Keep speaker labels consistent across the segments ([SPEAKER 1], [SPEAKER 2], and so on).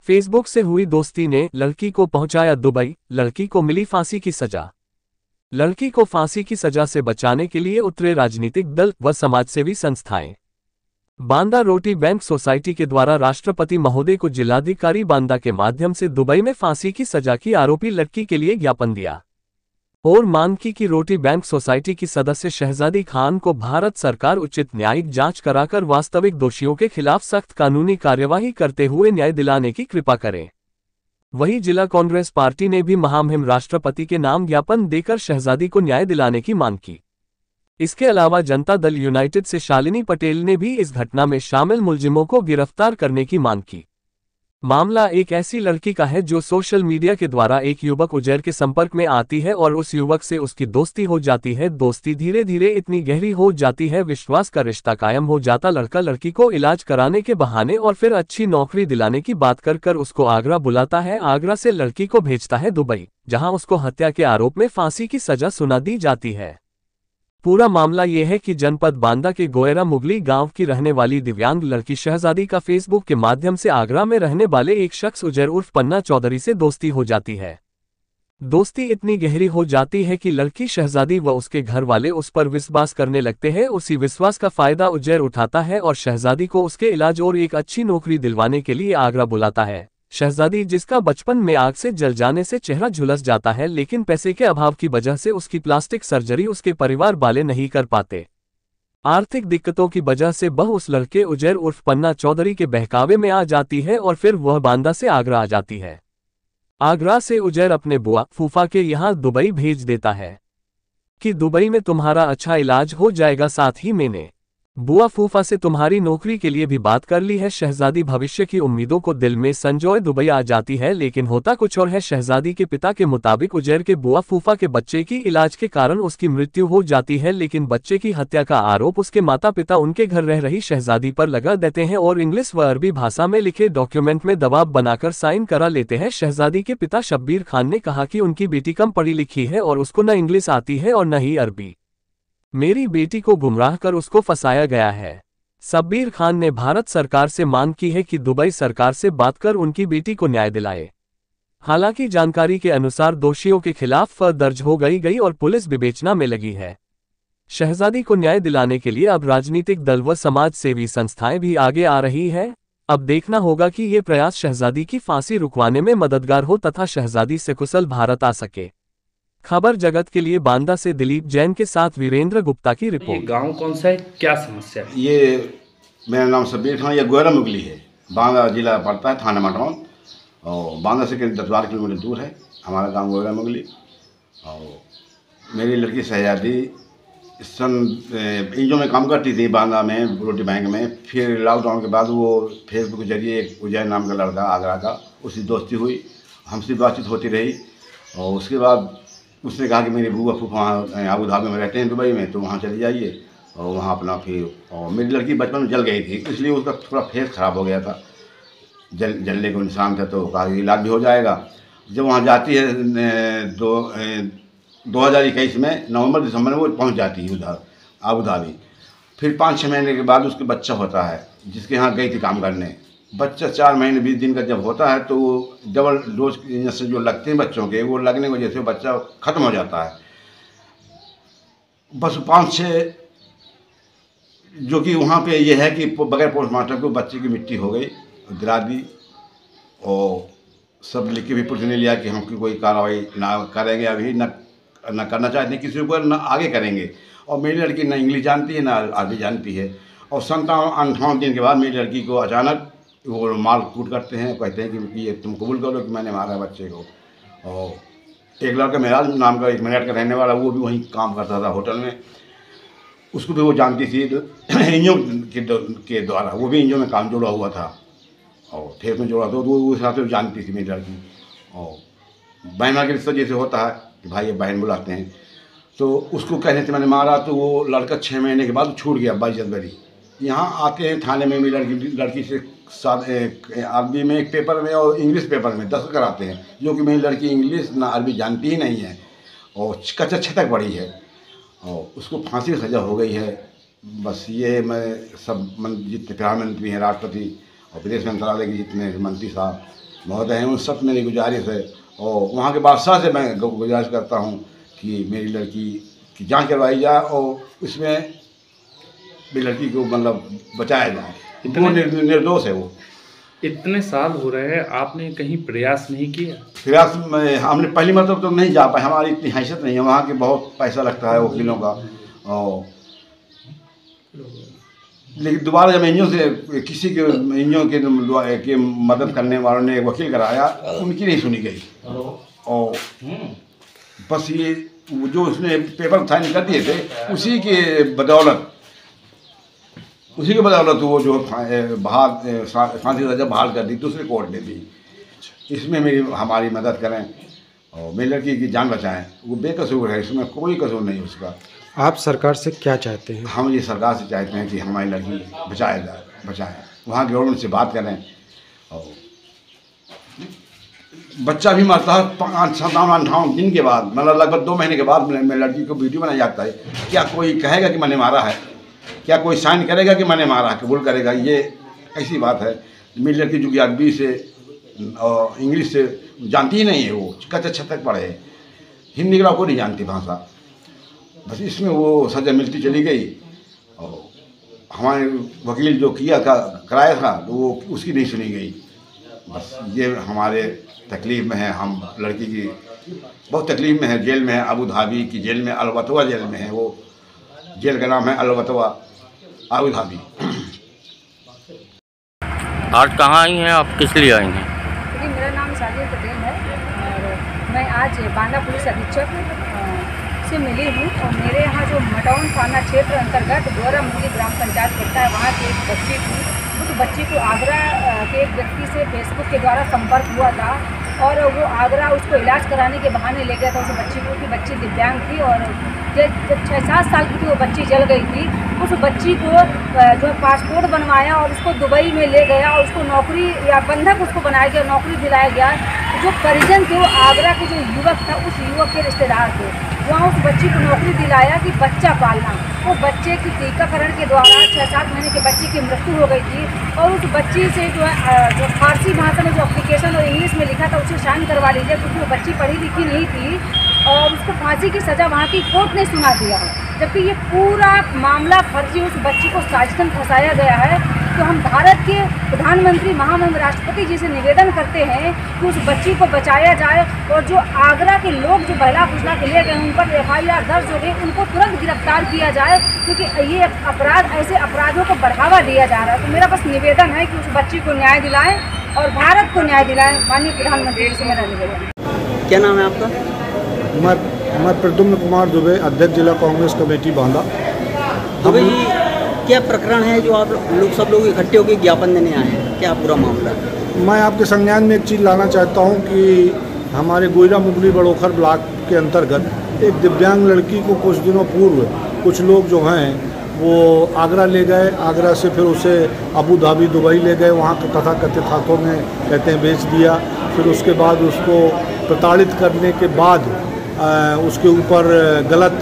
[SPEAKER 1] Facebook से हुई दोस्ती ने लड़की को पहुंचाया दुबई, लड़की को मिली फांसी की सजा। लड़की को फांसी की सजा से बचाने के लिए उतरे राजनीतिक दल व समाजसेवी संस्थाएं। बांदा रोटी बैंक सोसाइटी के द्वारा राष्ट्रपति महोदय को जिलाधिकारी बांदा के माध्यम से दुबई में फांसी की सजा की आरोपी लड़की के लिए ज्ञापन दिया और मांग की कि रोटी बैंक सोसाइटी की सदस्य शहजादी खान को भारत सरकार उचित न्यायिक जांच कराकर वास्तविक दोषियों के खिलाफ सख्त कानूनी कार्यवाही करते हुए न्याय दिलाने की कृपा करें। वहीं जिला कांग्रेस पार्टी ने भी महामहिम राष्ट्रपति के नाम ज्ञापन देकर शहजादी को न्याय दिलाने की मांग की। इसके अलावा जनता दल यूनाइटेड से शालिनी पटेल ने भी इस घटना में शामिल मुलजिमों को गिरफ्तार करने की मांग की। मामला एक ऐसी लड़की का है जो सोशल मीडिया के द्वारा एक युवक उजैर के संपर्क में आती है और उस युवक से उसकी दोस्ती हो जाती है। दोस्ती धीरे धीरे इतनी गहरी हो जाती है, विश्वास का रिश्ता कायम हो जाता। लड़का लड़की को इलाज कराने के बहाने और फिर अच्छी नौकरी दिलाने की बात कर उसको आगरा बुलाता है। आगरा से लड़की को भेजता है दुबई, जहां उसको हत्या के आरोप में फांसी की सजा सुना दी जाती है। पूरा मामला यह है कि जनपद बांदा के गोयरा मुगली गांव की रहने वाली दिव्यांग लड़की शहजादी का फेसबुक के माध्यम से आगरा में रहने वाले एक शख्स उजैर उर्फ पन्ना चौधरी से दोस्ती हो जाती है। दोस्ती इतनी गहरी हो जाती है कि लड़की शहजादी व उसके घर वाले उस पर विश्वास करने लगते हैं। उसी विश्वास का फायदा उजैर उठाता है और शहजादी को उसके इलाज और एक अच्छी नौकरी दिलवाने के लिए आगरा बुलाता है। शहजादी, जिसका बचपन में आग से जल जाने से चेहरा झुलस जाता है, लेकिन पैसे के अभाव की वजह से उसकी प्लास्टिक सर्जरी उसके परिवार वाले नहीं कर पाते। आर्थिक दिक्कतों की वजह से वह उस लड़के उजैर उर्फ पन्ना चौधरी के बहकावे में आ जाती है और फिर वह बांदा से आगरा आ जाती है। आगरा से उजैर अपने बुआ फूफा के यहाँ दुबई भेज देता है कि दुबई में तुम्हारा अच्छा इलाज हो जाएगा, साथ ही मैंने बुआ फूफा से तुम्हारी नौकरी के लिए भी बात कर ली है। शहजादी भविष्य की उम्मीदों को दिल में संजोए दुबई आ जाती है, लेकिन होता कुछ और है। शहजादी के पिता के मुताबिक उजैर के बुआ फूफा के बच्चे की इलाज के कारण उसकी मृत्यु हो जाती है, लेकिन बच्चे की हत्या का आरोप उसके माता पिता उनके घर रह रही शहजादी पर लगा देते हैं और इंग्लिश व अरबी भाषा में लिखे डॉक्यूमेंट में दबाव बनाकर साइन करा लेते हैं। शहजादी के पिता शब्बीर खान ने कहा कि उनकी बेटी कम पढ़ी लिखी है और उसको न इंग्लिश आती है और न ही अरबी। मेरी बेटी को गुमराह कर उसको फंसाया गया है। शब्बीर खान ने भारत सरकार से मांग की है कि दुबई सरकार से बात कर उनकी बेटी को न्याय दिलाए। हालांकि जानकारी के अनुसार दोषियों के खिलाफ दर्ज हो गई और पुलिस विवेचना में लगी है। शहजादी को न्याय दिलाने के लिए अब राजनीतिक दल व समाज सेवी संस्थाएं भी आगे आ रही है। अब देखना होगा कि ये प्रयास शहजादी की फांसी रुकवाने में मददगार हो तथा शहजादी सकुशल भारत आ सके। खबर जगत के लिए बांदा से दिलीप जैन के साथ वीरेंद्र गुप्ता की रिपोर्ट।
[SPEAKER 2] ये गांव कौन सा है, क्या समस्या है?
[SPEAKER 3] ये मेरा नाम शब्बीर खान, ये गोयरा मुगली है, बांदा जिला पड़ता है, थाना मटौन, और बांदा से करीब 10-12 किलोमीटर दूर है हमारा गांव गोयरा मुगली। और मेरी लड़की शहजादी इंजो में काम करती थी बांदा में रोटी बैंक में। फिर लॉकडाउन के बाद वो फेसबुक के जरिए एक उजैर नाम का लड़का आगरा का, उसकी दोस्ती हुई, हमसे बातचीत होती रही। और उसके बाद उसने कहा कि मेरी बुआ फूफा अबू धाबी में रहते हैं दुबई में, तो वहाँ चली जाइए और वहाँ अपना फिर। और मेरी लड़की बचपन में जल गई थी, इसलिए उसका थोड़ा फेस ख़राब हो गया था, जलने को निशान था, तो कहा इलाज भी हो जाएगा। जब वहाँ जाती है 2021 में नवंबर-दिसंबर में वो पहुँच जाती है उधर अबू धाबी। फिर 5-6 महीने के बाद उसके बच्चा होता है, जिसके यहाँ गई थी काम करने। बच्चा 4 महीने 20 दिन का जब होता है तो वो डबल डोज इंजेक्शन जो लगते हैं बच्चों के, वो लगने की वजह से बच्चा ख़त्म हो जाता है। बस 5-6 जो कि वहाँ पे ये है कि बगैर पोस्टमार्टम को बच्चे की मिट्टी हो गई, गिरा दी, और सब लिख के भी पुलिस ने लिया कि हम कोई कार्रवाई ना करेंगे, अभी न करना चाहते किसी ऊपर, न आगे करेंगे। और मेरी लड़की ना इंग्लिश जानती है ना अरबी जानती है। और 57-58 दिन के बाद मेरी लड़की को अचानक वो मार कूट करते हैं, कहते हैं कि ये तुम कबूल करो कि मैंने मारा बच्चे को। और एक लड़का मेराज नाम का, 1 मिनट का रहने वाला, वो भी वहीं काम करता था होटल में, उसको भी वो जानती थी इंजो के द्वारा, वो भी इंजो में काम जुड़ा हुआ था और ठेस में जुड़ा था, तो वो उस हिसाब से जानती थी मेरी लड़की। और बहना के रिश्ता जैसे होता है कि भाई ये बहन बुलाते हैं, तो उसको कहने से मैंने मारा, तो वो लड़का 6 महीने के बाद छूट गया 22 जनवरी। यहाँ आते हैं थाने में, मेरी लड़की से साथ अरबी में एक पेपर में और इंग्लिश पेपर में दस्तखत कराते हैं, जो कि मेरी लड़की इंग्लिश ना अरबी जानती ही नहीं है और कच्चा 6 तक पढ़ी है, और उसको फांसी की सज़ा हो गई है। बस ये मैं सब जितने प्रधानमंत्री हैं, राष्ट्रपति और विदेश मंत्रालय के जितने मंत्री साहब, महोदय हैं, उन सब मेरी गुजारिश है और वहाँ के बादशाह से मैं गुजारिश करता हूँ कि मेरी लड़की की जांच करवाई जाए और इसमें मेरी लड़की को मतलब बचाया जाए। वो निर्दोष है। वो
[SPEAKER 2] इतने साल हो रहे हैं, आपने कहीं प्रयास नहीं किया?
[SPEAKER 3] प्रयास में हमने पहली मतलब तो नहीं जा पाए, हमारी इतनी हैसियत नहीं है, वहाँ के बहुत पैसा लगता है वकीलों का। और लेकिन दोबारा जब एनजीओ से किसी के एनजीओ के मदद करने वालों ने एक वकील कराया, उनकी नहीं सुनी गई और बस ये जो उसने पेपर साइन कर दिए थे उसी के बदौलत वो जो फांसी सजा बहाल कर दी, दूसरे कोर्ट ने दी। इसमें हमारी मदद करें और मेरी लड़की की जान बचाएं। वो बेकसूर है, इसमें कोई कसूर नहीं उसका।
[SPEAKER 4] आप सरकार से क्या चाहते हैं?
[SPEAKER 3] हम ये सरकार से चाहते हैं कि हमारी लड़की बचाएं, वहाँ गवर्नमेंट से बात करें। और बच्चा भी मरता है 57-58 दिन के बाद, मतलब लगभग 2 महीने के बाद मेरी लड़की को वीडियो बनाया जाता है। क्या कोई कहेगा कि मैंने मारा है? क्या कोई साइन करेगा कि मैंने मारा, कबूल करेगा? ये ऐसी बात है। मेरी लड़की जो कि अरबी से और इंग्लिश से जानती ही नहीं है, वो कच्चे छत तक पढ़े है, हिंदी का कोई नहीं जानती भाषा। बस इसमें वो सज़ा मिलती चली गई और हमारे वकील जो कराया था तो वो उसकी नहीं सुनी गई। बस ये हमारे तकलीफ़ में है। हम लड़की की बहुत तकलीफ़ में है, जेल में है, अबू धाबी की जेल में, अलवतवा जेल में है। वो जेल का नाम है अलवतवा अबू धाबी।
[SPEAKER 5] आज कहाँ आई हैं आप, किस लिए आई हैं?
[SPEAKER 6] जी, मेरा नाम साजिद पटेल है और मैं आज बांदा पुलिस अधीक्षक से मिली हूँ और मेरे यहाँ जो मटौन थाना क्षेत्र अंतर्गत गौरमुखी ग्राम पंचायत पड़ता है, वहाँ की एक बच्ची थी। उस बच्ची को आगरा के एक व्यक्ति से फेसबुक के द्वारा संपर्क हुआ था और वो आगरा उसको इलाज कराने के बहाने ले गया था उस बच्ची को, कि बच्ची दिव्यांग थी और जब 6-7 साल की थी वो बच्ची जल गई थी। उस बच्ची को जो पासपोर्ट बनवाया और उसको दुबई में ले गया और उसको नौकरी या बंधक उसको बनाया गया, नौकरी दिलाया गया। जो परिजन थे वो आगरा के जो युवक था, उस युवक के रिश्तेदार थे, वहाँ उस बच्ची को नौकरी दिलाया कि बच्चा पालना। वो बच्चे की टीकाकरण के द्वारा 6-7 महीने के बच्चे की मृत्यु हो गई थी और उस बच्ची से जो है जो फारसी भाषा में जो एप्लीकेशन और इंग्लिश में लिखा था उसे साइन करवा लीजिए, क्योंकि वो बच्ची पढ़ी लिखी नहीं थी और उसको फांसी की सज़ा वहाँ की कोर्ट ने सुना दिया है। जबकि ये पूरा मामला फर्जी उस बच्ची को साजिदन फंसाया गया है। तो हम भारत के प्रधानमंत्री महामहिम राष्ट्रपति जी से निवेदन करते हैं कि उस बच्ची को बचाया जाए और जो आगरा के लोग जो बहला फुसला के ले गए उन पर FIR दर्ज हो गई, उनको तुरंत गिरफ्तार किया जाए, क्योंकि ये अपराध, ऐसे अपराधों को बढ़ावा दिया जा रहा है। तो मेरा बस निवेदन है कि उस बच्ची को न्याय दिलाएं और भारत को न्याय दिलाएं। माननीय प्रधानमंत्री से मेरा निवेदन।
[SPEAKER 5] क्या नाम है आपका?
[SPEAKER 4] मैं प्रद्युम्न कुमार दुबे, अध्यक्ष जिला कांग्रेस कमेटी बांदा।
[SPEAKER 5] दुबे जी, क्या प्रकरण है जो आप सब लोग इकट्ठे होकर ज्ञापन देने आए हैं, क्या पूरा मामला?
[SPEAKER 4] मैं आपके संज्ञान में एक चीज़ लाना चाहता हूं कि हमारे गोयरा मुगली बड़ोखर ब्लॉक के अंतर्गत एक दिव्यांग लड़की को कुछ दिनों पूर्व कुछ लोग जो हैं वो आगरा ले गए। आगरा से फिर उसे अबू धाबी दुबई ले गए, वहाँ तथाकथित हाथों में कहते हैं बेच दिया। फिर उसके बाद उसको प्रताड़ित करने के बाद उसके ऊपर गलत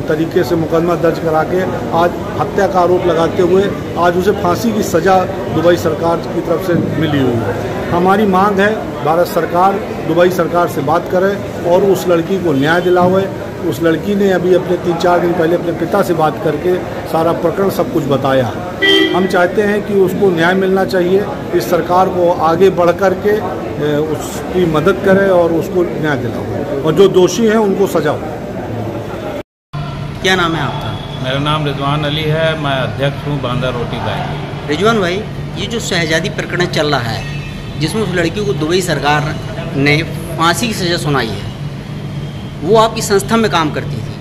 [SPEAKER 4] तरीके से मुकदमा दर्ज करा के आज हत्या का आरोप लगाते हुए आज उसे फांसी की सज़ा दुबई सरकार की तरफ से मिली हुई है। हमारी मांग है भारत सरकार दुबई सरकार से बात करे और उस लड़की को न्याय दिलावे। उस लड़की ने अभी अपने 3-4 दिन पहले अपने पिता से बात करके सारा प्रकरण सब कुछ बताया है। हम चाहते हैं कि उसको न्याय मिलना चाहिए। इस सरकार को आगे बढ़ कर के उसकी मदद करे और उसको न्याय दिलाओ और जो दोषी हैं उनको सजा हो।
[SPEAKER 5] क्या नाम है आपका?
[SPEAKER 7] मेरा नाम रिजवान अली है, मैं अध्यक्ष हूँ बांदा रोटी बैंक।
[SPEAKER 5] रिजवान भाई, ये जो शहजादी प्रकरण चल रहा है जिसमें उस लड़की को दुबई सरकार ने फांसी की सज़ा सुनाई है, वो आपकी संस्था में काम करती थी,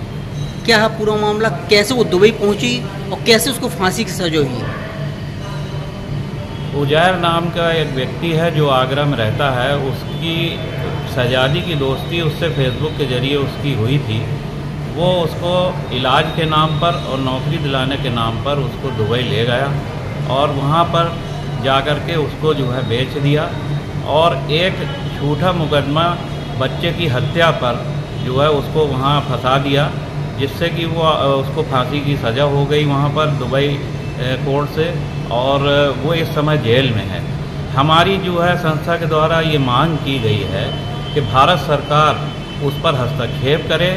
[SPEAKER 5] क्या है पूरा मामला? कैसे वो दुबई पहुंची और कैसे उसको फांसी की सजा हुई?
[SPEAKER 7] उजैर नाम का एक व्यक्ति है जो आगरा में रहता है, उसकी शहजादी की दोस्ती उससे फेसबुक के जरिए उसकी हुई थी। वो उसको इलाज के नाम पर और नौकरी दिलाने के नाम पर उसको दुबई ले गया और वहाँ पर जाकर के उसको जो है बेच दिया और एक झूठा मुकदमा बच्चे की हत्या पर जो है उसको वहाँ फंसा दिया, जिससे कि वो उसको फांसी की सज़ा हो गई वहाँ पर दुबई कोर्ट से और वो इस समय जेल में है। हमारी जो है संस्था के द्वारा ये मांग की गई है कि भारत सरकार उस पर हस्तक्षेप करे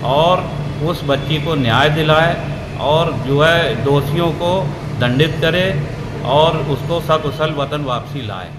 [SPEAKER 7] और उस बच्ची को न्याय दिलाए और जो है दोषियों को दंडित करे और उसको सकुशल वतन वापसी लाए।